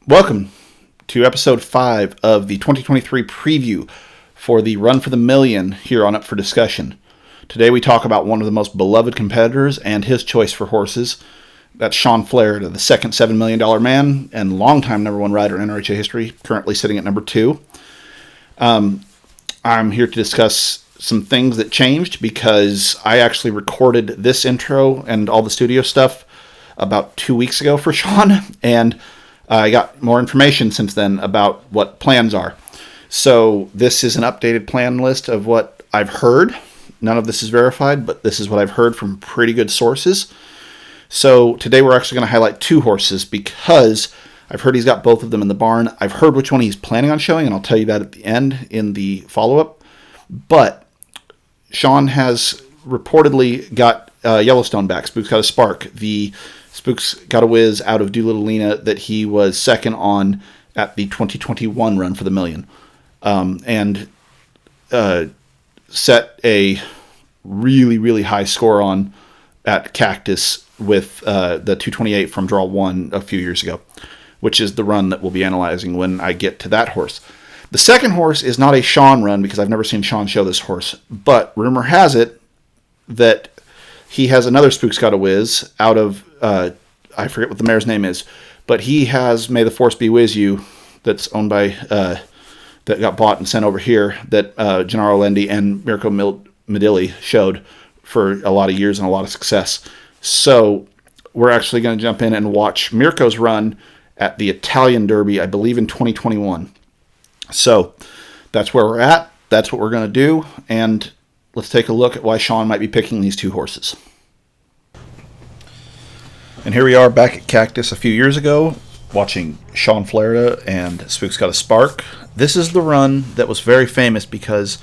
Welcome to episode 5 of the 2023 preview for the Run for the Million here on Up for Discussion. Today we talk about one of the most beloved competitors and his choice for horses. That's Shawn Flarida, the second $7 million man and longtime number one rider in NRHA history, currently sitting at number 2. I'm here to discuss some things that changed because I actually recorded this intro and all the studio stuff about 2 weeks ago for Shawn, and I got more information since then about what plans are. So this is an updated plan list of what I've heard. None of this is verified, but this is what I've heard from pretty good sources. So today we're actually going to highlight 2 horses because I've heard he's got both of them in the barn. I've heard which one he's planning on showing, and I'll tell you that at the end in the follow-up. But Shawn has reportedly got Yellowstone back, Spooks Gotta Spark, the Spooks Gotta Whiz out of Doolittle that he was second on at the 2021 Run for the Million. And set a really, really high score on at Cactus with the 228 from Draw 1 a few years ago, which is the run that we'll be analyzing when I get to that horse. The second horse is not a Shawn run because I've never seen Shawn show this horse, but rumor has it that he has another Spooks Gotta Whiz out of, I forget what the mare's name is, but he has Maytheforcebewhizyou that's owned by, that got bought and sent over here that Gennaro Lendi and Mirko Midilli showed for a lot of years and a lot of success. So we're actually going to jump in and watch Mirko's run at the Italian Derby, I believe in 2021. So that's where we're at. That's what we're going to do. And let's take a look at why Shawn might be picking these 2 horses. And here we are back at Cactus a few years ago, watching Shawn Flarida and Spooks Gotta Spark. This is the run that was very famous because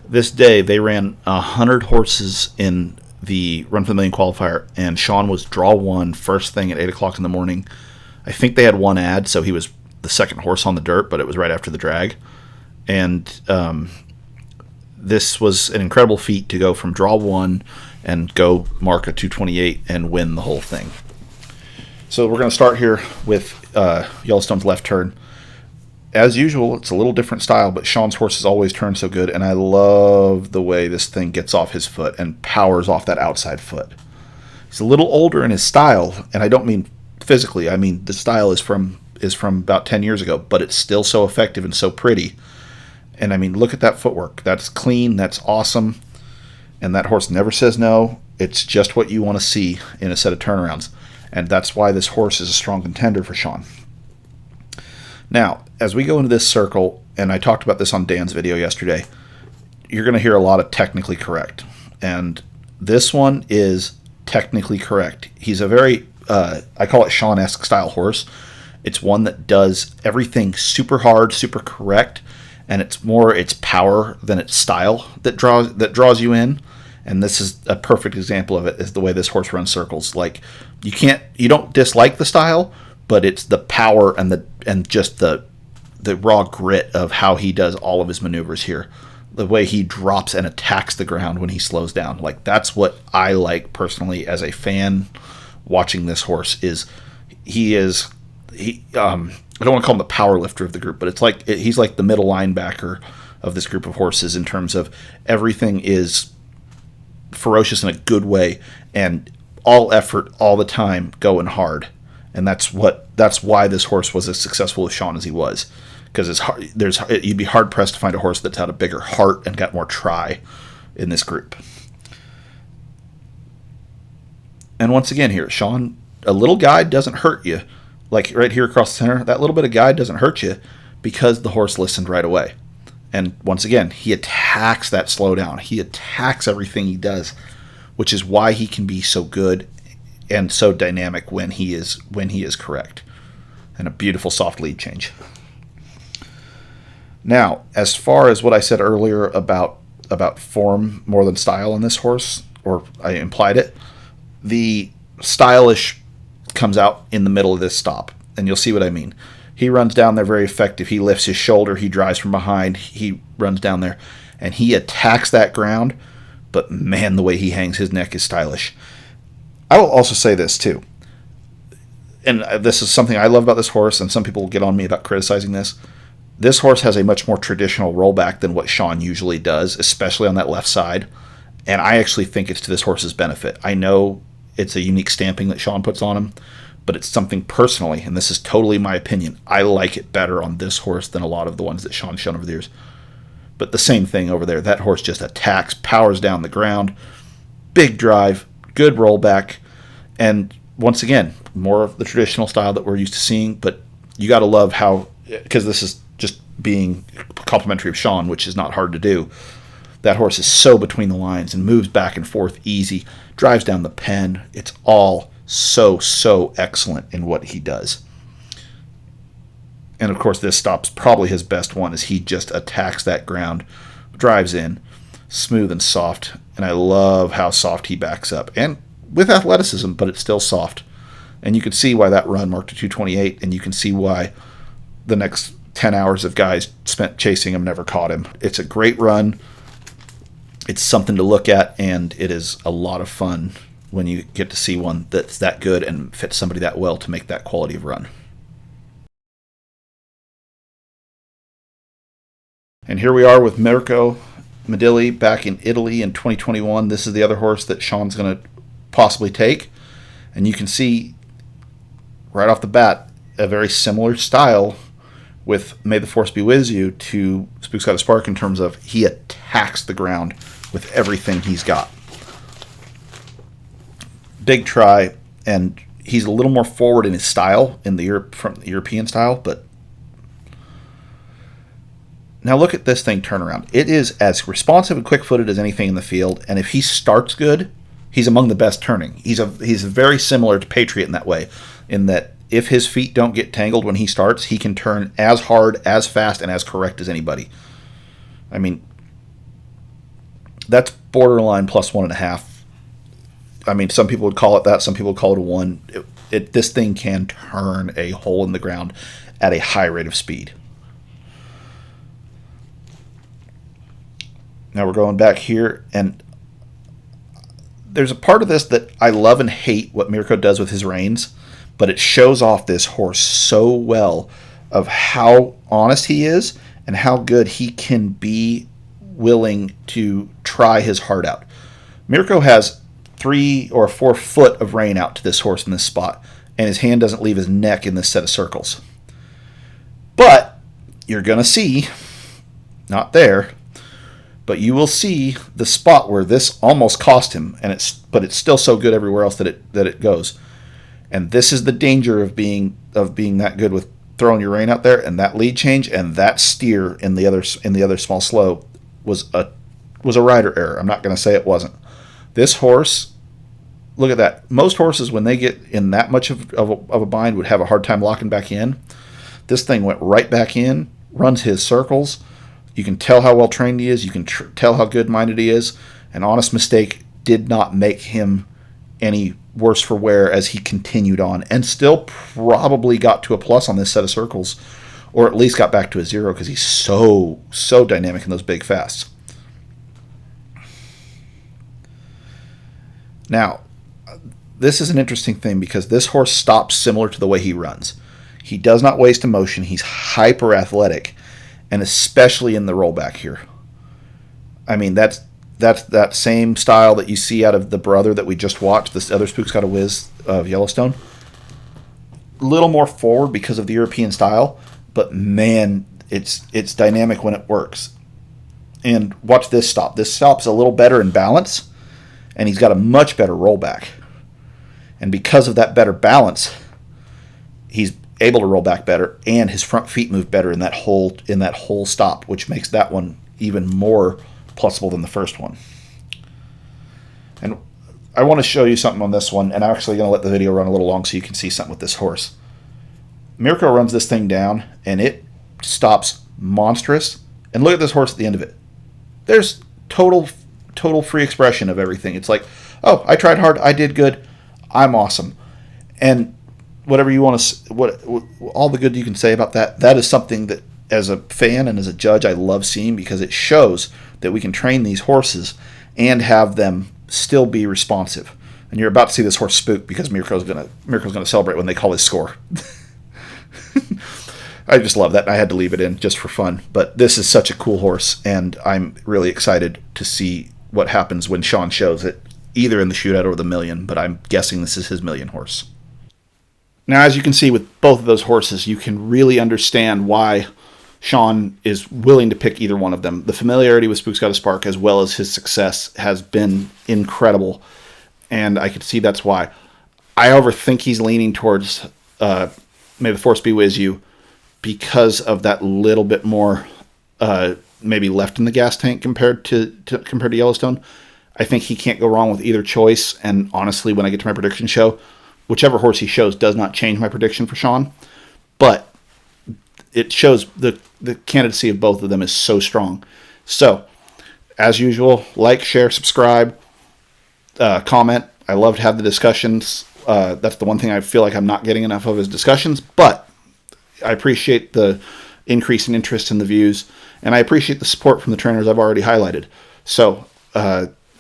this day they ran 100 horses in the Run for the Million qualifier, and Shawn was draw 1 first thing at 8 o'clock in the morning. I think they had one ad, so he was the second horse on the dirt, but it was right after the drag. And this was an incredible feat to go from draw 1 and go mark a 228 and win the whole thing. So we're going to start here with Yellowstone's left turn. As usual, it's a little different style, but Shawn's horses always turn so good, and I love the way this thing gets off his foot and powers off that outside foot. He's a little older in his style, and I don't mean physically. I mean the style is from about 10 years ago, but it's still so effective and so pretty. And I mean, look at that footwork. That's clean. That's awesome. And that horse never says no. It's just what you want to see in a set of turnarounds. And that's why this horse is a strong contender for Shawn. Now, as we go into this circle, and I talked about this on Dan's video yesterday, you're going to hear a lot of technically correct. And this one is technically correct. He's a very, I call it Shawn-esque style horse. It's one that does everything super hard, super correct, and it's more its power than its style that draws you in. And this is a perfect example of it, is the way this horse runs circles. Like you don't dislike the style, but it's the power and just the raw grit of how he does all of his maneuvers here. The way he drops and attacks the ground when he slows down. Like that's what I like personally as a fan watching this horse. I don't want to call him the power lifter of the group, but he's like the middle linebacker of this group of horses in terms of everything is ferocious in a good way and all effort all the time going hard. And that's why this horse was as successful as Shawn as he was, because you'd be hard pressed to find a horse that's had a bigger heart and got more try in this group. And once again here, Shawn, a little guide doesn't hurt you. Like right here across the center, that little bit of guide doesn't hurt you because the horse listened right away. And once again, he attacks that slowdown. He attacks everything he does, which is why he can be so good and so dynamic when he is correct. And a beautiful soft lead change. Now, as far as what I said earlier about form more than style in this horse, or I implied it, the stylish comes out in the middle of this stop, and you'll see what I mean. He runs down there very effective. He lifts his shoulder. He drives from behind. He runs down there, and he attacks that ground. But, man, the way he hangs his neck is stylish. I will also say this, too. and this is something I love about this horse, and some people will get on me about criticizing this. This horse has a much more traditional rollback than what Shawn usually does, especially on that left side. And I actually think it's to this horse's benefit. I know it's a unique stamping that Shawn puts on him, but it's something personally, and this is totally my opinion. I like it better on this horse than a lot of the ones that Shawn's shown over the years. But the same thing over there. That horse just attacks, powers down the ground, big drive, good rollback, and once again, more of the traditional style that we're used to seeing. But you got to love how, because this is just being complimentary of Shawn, which is not hard to do. That horse is so between the lines and moves back and forth easy, drives down the pen. It's all so excellent in what he does. And of course, this stop's probably his best one, as he just attacks that ground, drives in, smooth and soft. And I love how soft he backs up, and with athleticism, but it's still soft. And you can see why that run marked a 228, and you can see why the next 10 hours of guys spent chasing him never caught him. It's a great run. It's something to look at, and it is a lot of fun when you get to see one that's that good and fits somebody that well to make that quality of run. And here we are with Mirko Medilli back in Italy in 2021. This is the other horse that Shawn's going to possibly take. And you can see right off the bat a very similar style with May the Force Be With You to Spooks Gotta Spark, in terms of he attacks the ground with everything he's got. Big try, and he's a little more forward in his style from the European style, but now look at this thing turnaround. It is as responsive and quick-footed as anything in the field, and if he starts good, he's among the best turning. He's very similar to Patriot in that way, in that if his feet don't get tangled when he starts, he can turn as hard, as fast, and as correct as anybody. I mean, that's borderline plus 1.5. I mean, some people would call it that. Some people would call it a 1. This thing can turn a hole in the ground at a high rate of speed. Now we're going back here, and there's a part of this that I love and hate what Mirko does with his reins, but it shows off this horse so well of how honest he is and how good he can be willing to try his heart out. Mirko has 3 or 4 foot of rein out to this horse in this spot, and his hand doesn't leave his neck in this set of circles. But you're going to see, not there, but you will see the spot where this almost cost him, but it's still so good everywhere else that it goes. And this is the danger of being that good with throwing your rein out there, and that lead change and that steer in the other small slow was a rider error. I'm not going to say it wasn't. This horse, look at that. Most horses, when they get in that much of a bind, would have a hard time locking back in. This thing went right back in, runs his circles. You can tell how well trained he is. You can tell how good-minded he is. An honest mistake did not make him any worse for wear as he continued on, and still probably got to a plus on this set of circles, or at least got back to a 0, because he's so dynamic in those big fasts. Now, this is an interesting thing, because this horse stops similar to the way he runs. He does not waste emotion. He's hyper athletic, and especially in the rollback here. I mean, that's that same style that you see out of the brother that we just watched, this other Spooks Gotta Whiz of Yellowstone. A little more forward because of the European style, but man, it's dynamic when it works. And watch this stop. This stop's a little better in balance, and he's got a much better rollback. And because of that better balance, he's able to roll back better, and his front feet move better in that whole stop, which makes that one even more plusable than the first one. And I want to show you something on this one, and I'm actually going to let the video run a little long so you can see something with this horse. Mirko runs this thing down, and it stops monstrous. And look at this horse at the end of it. There's total free expression of everything. It's like, oh, I tried hard, I did good, I'm awesome. And whatever you want to, all the good you can say about that is something that, as a fan and as a judge, I love seeing, because it shows that we can train these horses and have them still be responsive. And you're about to see this horse spook because Mirko's gonna celebrate when they call his score. I just love that. I had to leave it in just for fun. But this is such a cool horse, and I'm really excited to see what happens when Shawn shows it, either in the shootout or the million, but I'm guessing this is his million horse. Now, as you can see with both of those horses, you can really understand why Shawn is willing to pick either one of them. The familiarity with Spooks Gotta Spark, as well as his success, has been incredible, and I can see that's why. I however think he's leaning towards May the Force Be With You because of that little bit more maybe left in the gas tank compared to Yellowstone. I think he can't go wrong with either choice, and honestly, when I get to my prediction show, whichever horse he shows does not change my prediction for Shawn, but it shows the candidacy of both of them is so strong. So, as usual, like, share, subscribe, comment. I love to have the discussions. That's the one thing I feel like I'm not getting enough of is discussions, but I appreciate the increase in interest in the views, and I appreciate the support from the trainers I've already highlighted. So,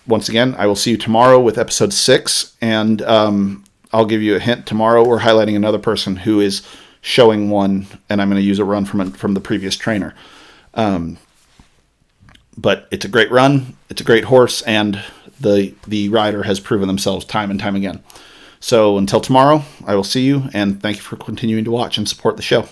once again, I will see you tomorrow with episode 6, and I'll give you a hint. Tomorrow we're highlighting another person who is showing one, and I'm going to use a run from the previous trainer. But it's a great run, it's a great horse, and the rider has proven themselves time and time again. So until tomorrow, I will see you, and thank you for continuing to watch and support the show.